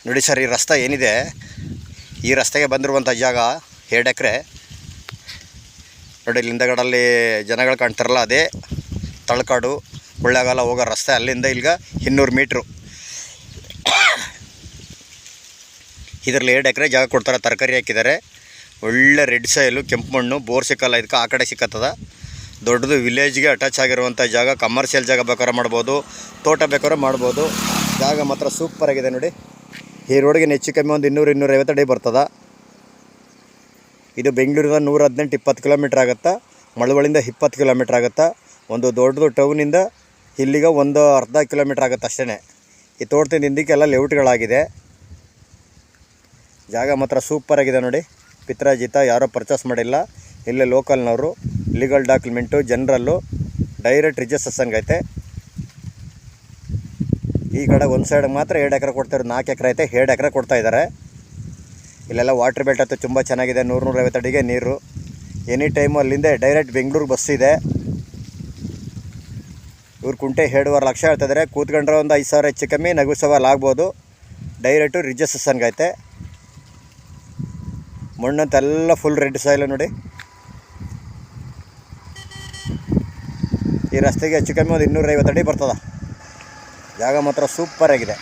ನೋಡಿ ಸರ್, ಈ ರಸ್ತೆ ಏನಿದೆ, ಈ ರಸ್ತೆಗೆ ಬಂದಿರುವಂಥ ಜಾಗ 2 ಎಕರೆ. ನೋಡಿ ಇಲ್ಲಿ ಹಿಂದಗಡಲ್ಲಿ ಜನಗಳು ಕಾಣ್ತಾರಲ್ಲ, ಅದೇ ತಳಕಾಡು ಕೊಳ್ಳೇಗಾಲ ಹೋಗೋ ರಸ್ತೆ. ಅಲ್ಲಿಂದ ಇಲ್ಲಿಗೆ 200 ಮೀಟ್ರು. ಇದರಲ್ಲಿ 2 ಎಕರೆ ಜಾಗ ಕೊಡ್ತಾರೆ. ತರಕಾರಿ ಹಾಕಿದ್ದಾರೆ. ಒಳ್ಳೆ ರೆಡ್ ಸಾಯಿಲು, ಕೆಂಪು ಮಣ್ಣು, ಬೋರ್ ಸಿಕ್ಕಲ್ಲ ಇದಕ್ಕೆ, ಆ ಕಡೆ ಸಿಕ್ಕತ್ತದ. ದೊಡ್ಡದು ವಿಲೇಜ್ಗೆ ಅಟ್ಯಾಚ್ ಆಗಿರುವಂಥ ಜಾಗ. ಕಮರ್ಷಿಯಲ್ ಜಾಗ ಬೇಕಾದ್ರೆ ಮಾಡ್ಬೋದು, ತೋಟ ಬೇಕಾದ್ರೆ ಮಾಡ್ಬೋದು. ಜಾಗ ಮಾತ್ರ ಸೂಪರಾಗಿದೆ ನೋಡಿ. ಈ ರೋಡ್ಗೆ ಹೆಚ್ಚು ಕಮ್ಮಿ ಒಂದು 200-250 ಅಡಿ ಬರ್ತದೆ. ಇದು ಬೆಂಗಳೂರಿಂದ 118-20 ಕಿಲೋಮೀಟ್ರ್ ಆಗುತ್ತಾ. ಮಳವಳ್ಳಿಯಿಂದ 20 ಕಿಲೋಮೀಟ್ರ್ ಆಗುತ್ತಾ. ಒಂದು ದೊಡ್ಡದು ಟೌನಿಂದ ಇಲ್ಲಿಗೆ ಒಂದು ಅರ್ಧ ಕಿಲೋಮೀಟ್ರ್ ಆಗುತ್ತೆ ಅಷ್ಟೇ. ಈ ತೋಟದಿಂದ ಹಿಂದಕ್ಕೆಲ್ಲ ಲೇಔಟ್ಗಳಾಗಿದೆ. ಜಾಗ ಮಾತ್ರ ಸೂಪರಾಗಿದೆ ನೋಡಿ. ಪಿತ್ರಾಜಿತ, ಯಾರೂ ಪರ್ಚೇಸ್ ಮಾಡಿಲ್ಲ. ಇಲ್ಲೇ ಲೋಕಲ್ನವರು, ಲೀಗಲ್ ಡಾಕ್ಯುಮೆಂಟು, ಜನರಲ್ಲು, ಡೈರೆಕ್ಟ್ ರಿಜಿಸ್ಟ್ರೇಷನ್ಗೆ ಐತೆ. ಈ ಕಡೆ ಒಂದು ಸೈಡ್ಗೆ ಮಾತ್ರ 2 ಎಕರೆ ಕೊಡ್ತಾರೆ. 4 ಎಕರೆ ಐತೆ, 2 ಎಕರೆ ಕೊಡ್ತಾಯಿದ್ದಾರೆ. ಇಲ್ಲೆಲ್ಲ ವಾಟ್ರ್ ಬೆಲ್ಟ್ ಅಂತೂ ತುಂಬ ಚೆನ್ನಾಗಿದೆ. 100-150 ಅಡಿಗೆ ನೀರು. ಎನಿ ಟೈಮು ಅಲ್ಲಿಂದ ಡೈರೆಕ್ಟ್ ಬೆಂಗಳೂರು ಬಸ್ ಇದೆ. ಇವ್ರು ಕುಂಟೆ 2.5 ಲಕ್ಷ ಹೇಳ್ತಿದ್ದಾರೆ. ಕೂತ್ಕೊಂಡ್ರೆ ಒಂದು 5,000 ಹೆಚ್ಚು ಕಮ್ಮಿ ನಗುಸವಾಲ್ ಆಗ್ಬೋದು. ಡೈರೆಕ್ಟು ರಿಜಿಸ್ಟ್ರೇಷನ್ಗೆ ಐತೆ. ಮಣ್ಣಂತೆಲ್ಲ ಫುಲ್ ರೆಡ್ ಸಾಯಿಲು ನೋಡಿ. ಈ ರಸ್ತೆಗೆ ಹೆಚ್ಚು ಕಮ್ಮಿ ಒಂದು 250 ಅಡಿ ಬರ್ತದೆ. ಜಾಗ ಮಾತ್ರ ಸೂಪರಾಗಿದೆ.